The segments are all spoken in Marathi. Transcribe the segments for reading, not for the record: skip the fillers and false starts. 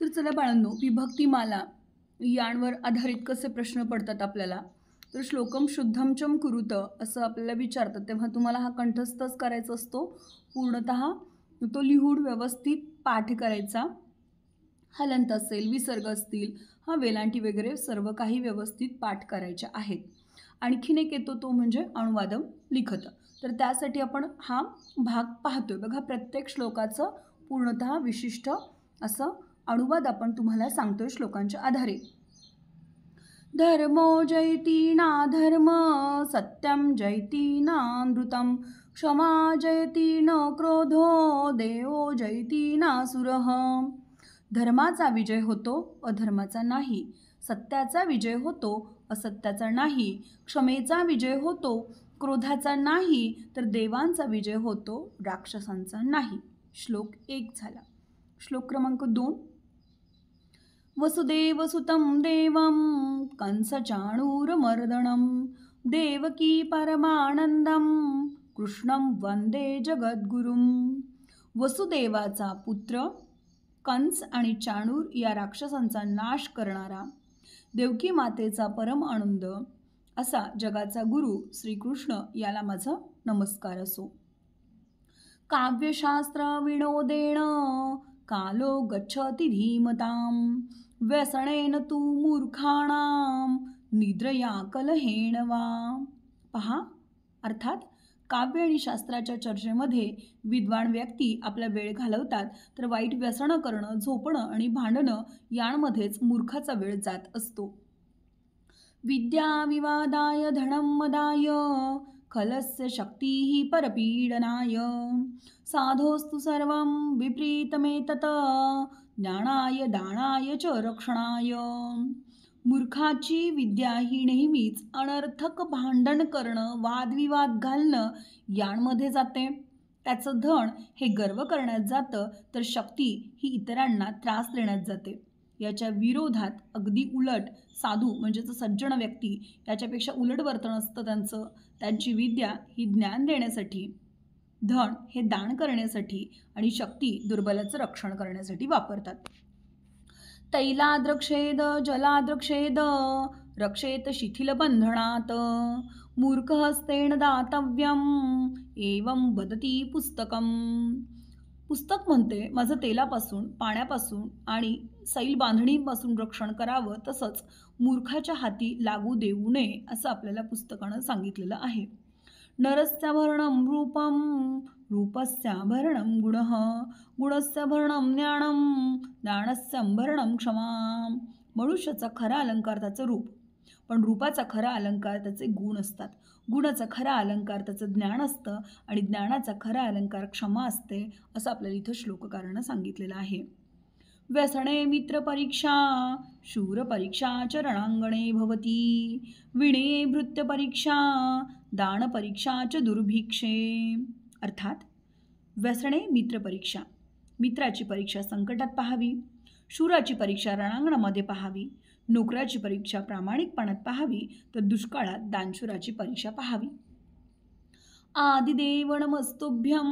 तर चला बाळांनो, विभक्तिमाला यांवर आधारित कसे प्रश्न पडतात आपल्याला. तर श्लोकम शुद्धम चम कुरुत असं आपल्याला विचारतात, तेव्हा तुम्हाला हा कंठस्थच करायचा असतो. पूर्णतः तो लिहून व्यवस्थित पाठ करायचा. हलंत असेल, विसर्ग असतील, वेलांटी वगैरे सर्व काही व्यवस्थित पाठ करायचे आहेत. आणखीन एक येतो तो म्हणजे अनुवादम लिखत. तर त्यासाठी आपण हा भाग पाहतोय बघा. प्रत्येक श्लोकाचं पूर्णतः विशिष्ट असं अनुवाद आपण तुम्हाला सांगतोय श्लोकांच्या आधारे. धर्मो जयति नाधर्म, सत्यम जयति नानृतम, क्षमा जयति न क्रोधो, देवो जयति नासुरः. धर्माचा विजय होतो, अधर्माचा नाही. सत्याचा विजय होतो, असत्याचा नाही. क्षमेचा विजय होतो, क्रोधाचा नाही. तर देवांचा विजय होतो, राक्षसांचा नाही. श्लोक 1 झाला. श्लोक क्रमांक 2. वसुदेवसुतं देवं कंसचाणूरमर्दनं, देवकी परमानंदं कृष्णं वंदे जगद्गुरुं. वसुदेवाचा पुत्र कंस आणि चाणूर या राक्षसांचा नाश करणारा, देवकी मातेचा परम आनंद असा जगाचा गुरु श्रीकृष्ण याला माझा नमस्कार असो. काव्यशास्त्र विनोदेन कालो गच्छति धीमतां, व्यसनेन तु मूर्खाणां निद्रया कलहेन वा. पहा, अर्थात काव्य आणि शास्त्राच्या चर्चेमध्ये विद्वान व्यक्ती आपला वेळ घालवतात, तर वाईट व्यसनं करणं, झोपणं आणि भांडणं यांमध्येच मूर्खाचा वेळ जात असतो. विद्या विवादाय धनं मदाय, खलस्य शक्तिः परपीडनाय, साधोस्तु सर्वं विपरीतमेतत्, ज्ञानाय दानाय च रक्षणाय. मूर्खाची विद्या ही नेहमीच अनर्थक भांडण करणं, वादविवाद घालणं यांमध्ये जाते. त्याचं धन हे गर्व करण्यात जातं, तर शक्ती ही इतरांना त्रास देण्यात जाते. याच्या विरोधात अगदी उलट साधू म्हणजेच सज्जन व्यक्ती याच्यापेक्षा उलट वर्तन असतं त्यांची विद्या ही ज्ञान देण्यासाठी, धन हे दान करण्यासाठी आणि शक्ती दुर्बलाचं रक्षण करण्यासाठी वापरतात. तैलाद्रक्षेद जलाद्रक्षेद, रक्षेत शिथिल बंधनात, मूर्ख हस्तेन दातव्यम, एवं वदती पुस्तकम. पुस्तक म्हणते माझं तेलापासून, पाण्यापासून आणि सैल बांधणीपासून रक्षण करावं, तसंच मूर्खाच्या हाती लागू देऊ नये असं आपल्याला पुस्तकानं सांगितलेलं आहे. नरस्याभरणं रूपं, रूपस्याभरणं गुणः, गुणस्याभरणं ज्ञानं, ज्ञानस्याभरणं क्षमा. मनुष्याचा खरा अलंकार त्याचं रूप, पण रूपाचा खरा अलंकार त्याचे गुण असतात. गुणाचा खरा अलंकार त्याचं ज्ञान असतं आणि ज्ञानाचा खरा अलंकार क्षमा असते, असं आपल्याला इथं श्लोककारानं सांगितलेलं आहे. व्यसने मित्र परीक्षा, शूर परीक्षा च रणांगणे भवती, विणे भृत्य परीक्षा, दान परीक्षा च दुर्भिक्षे. अर्थात व्यसने मित्र परीक्षा, मित्राची परीक्षा संकटात पाहावी, शूराची परीक्षा रणांगणामध्ये पाहावी, नोकराची परीक्षा प्रामाणिकपणात पाहावी, तर दुष्काळात दानशूराची परीक्षा पाहावी. आदिदेव नमस्तुभ्यं,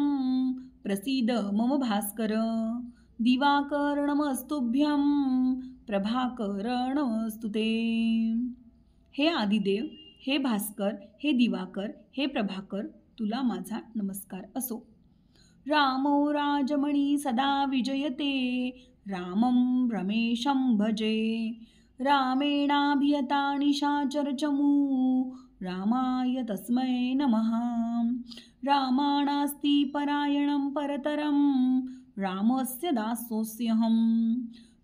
प्रसीद मम भास्कर, दिवाकर नमस्तुभ्यं, प्रभाकर नमस्तुते. हे आदिदेव, हे भास्कर, हे दिवाकर, हे प्रभाकर, तुला माझा नमस्कार असो. रामो राजमणी सदा विजयते, रामं रमेशं भजे, रामेणाभियता निशाचरचमू, रामाय तस्मै नमः. रामानास्ति परायणं परतरं, रामस्य दासोऽस्म्यहं,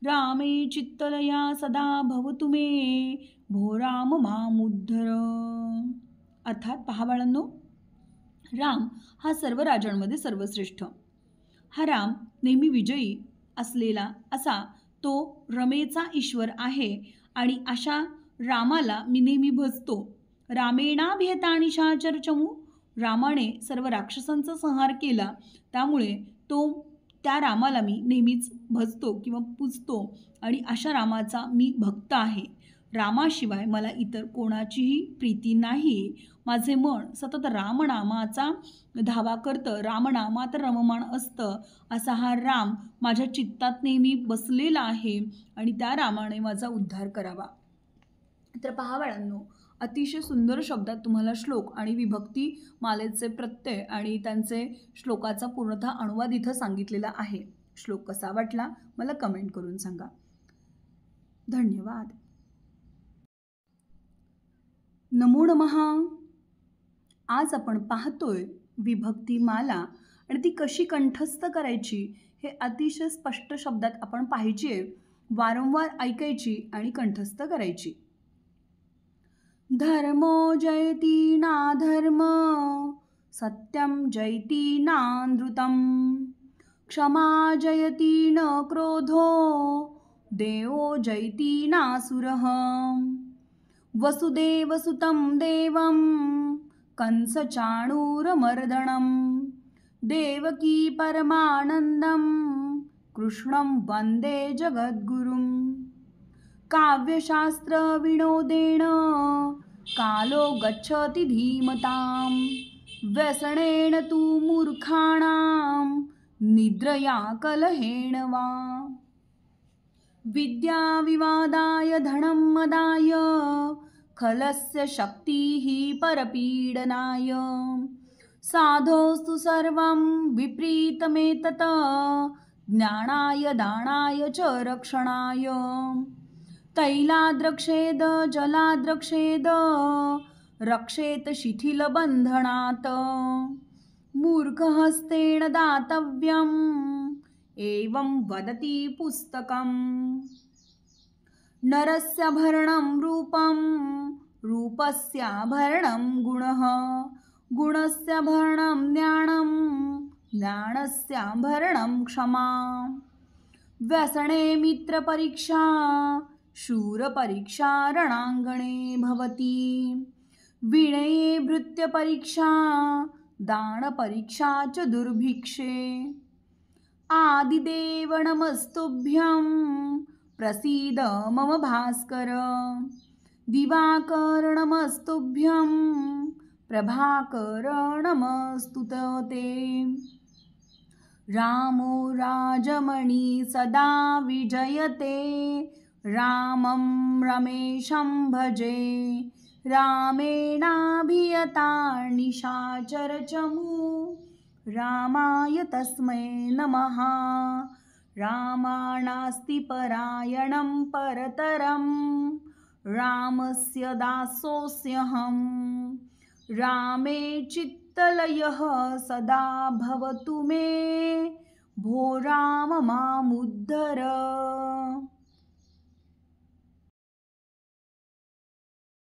रामे चित्तलया सदा भवतु मे, भो राम मामुद्धर. अर्थात पहा बाळांनो, राम हा सर्व राजांमध्ये सर्वश्रेष्ठ. हा राम नेहमी विजयी असलेला असा तो रमेचा ईश्वर आहे आणि अशा रामाला मी नेहमी भजतो. रामेणाभियता निशाचरचमू, रामाने सर्व राक्षसांचा संहार केला, त्यामुळे त्या रामाला मी नेहमीच भजतो किंवा पूजतो आणि अशा रामाचा मी भक्त आहे. रामाशिवाय मला इतर कोणाचीही प्रीती नाही. माझे मन सतत रामनामाचा धावा करतं, रामनामात रममाण असतं. असा हा राम माझ्या चित्तात नेहमी बसलेला आहे आणि त्या रामाने माझा उद्धार करावा. तर पहा बाळांनो, अतिशय सुंदर शब्दात तुम्हाला श्लोक आणि विभक्ती मालेचे प्रत्यय आणि त्यांचे श्लोकाचा पूर्णतः अनुवाद इथं सांगितलेला आहे. श्लोक कसा वाटला मला कमेंट करून सांगा. धन्यवाद. नमो नमः. आज आपण पाहतोय विभक्ती माला आणि ती कशी कंठस्थ करायची हे अतिशय स्पष्ट शब्दात आपण पाहिजे, वारंवार ऐकायची आणि कंठस्थ करायची. धर्मो जयति नाधर्म, सत्यं जयति नानृतं, क्षमा जयति न क्रोधो, देवो जयति नासुरः. वसुदेवसुतं देवं कंसचाणूरमर्दनं, देवकी परमानन्दं कृष्णं वन्दे जगद्गुरुं. काव्यशास्त्रविनोदेन कालो गच्छति धीमतां, व्यसनेन तु मूर्खाणां निद्रया कलहेन वा. विद्याविवादाय धनं मदाय, खलस्य शक्तिः परपीडनाय. साधोस्तु सर्वं विपरीतमेतत्, ज्ञानाय दानाय च रक्षणाय. तैलाद्रक्षेद जलाद्रक्षेद, रक्षेत शिथिलबन्धनात्. मूर्खहस्तेन दातव्यम्, एवं वदति पुस्तकम्. नरस्याभरणं रूपं, रूपस्याभरणं गुणः, गुणस्याभरणं ज्ञानं, ज्ञानस्याभरणं क्षमा. व्यसने मित्रपरीक्षा, शूरपरीक्षा रणाङ्गणे भवति. विनये भृत्यपरीक्षा, दानपरीक्षा च दुर्भिक्षे. आदिदेव नमस्तुभ्यं, प्रसीद मम भास्कर. दिवाकर नमस्तुभ्यं, प्रभाकर नमस्तुते. रामो राजमणि सदा विजयते, रामं रमेशं भजे. रामेणाभियता निशाचरचमू, रामाय तस्मै नमः. रामानास्ति परायणं परतरं, रामस्य दासोऽस्म्यहं. रामे चित्तलयः सदा भवतु मे, भो राम मामुद्धर.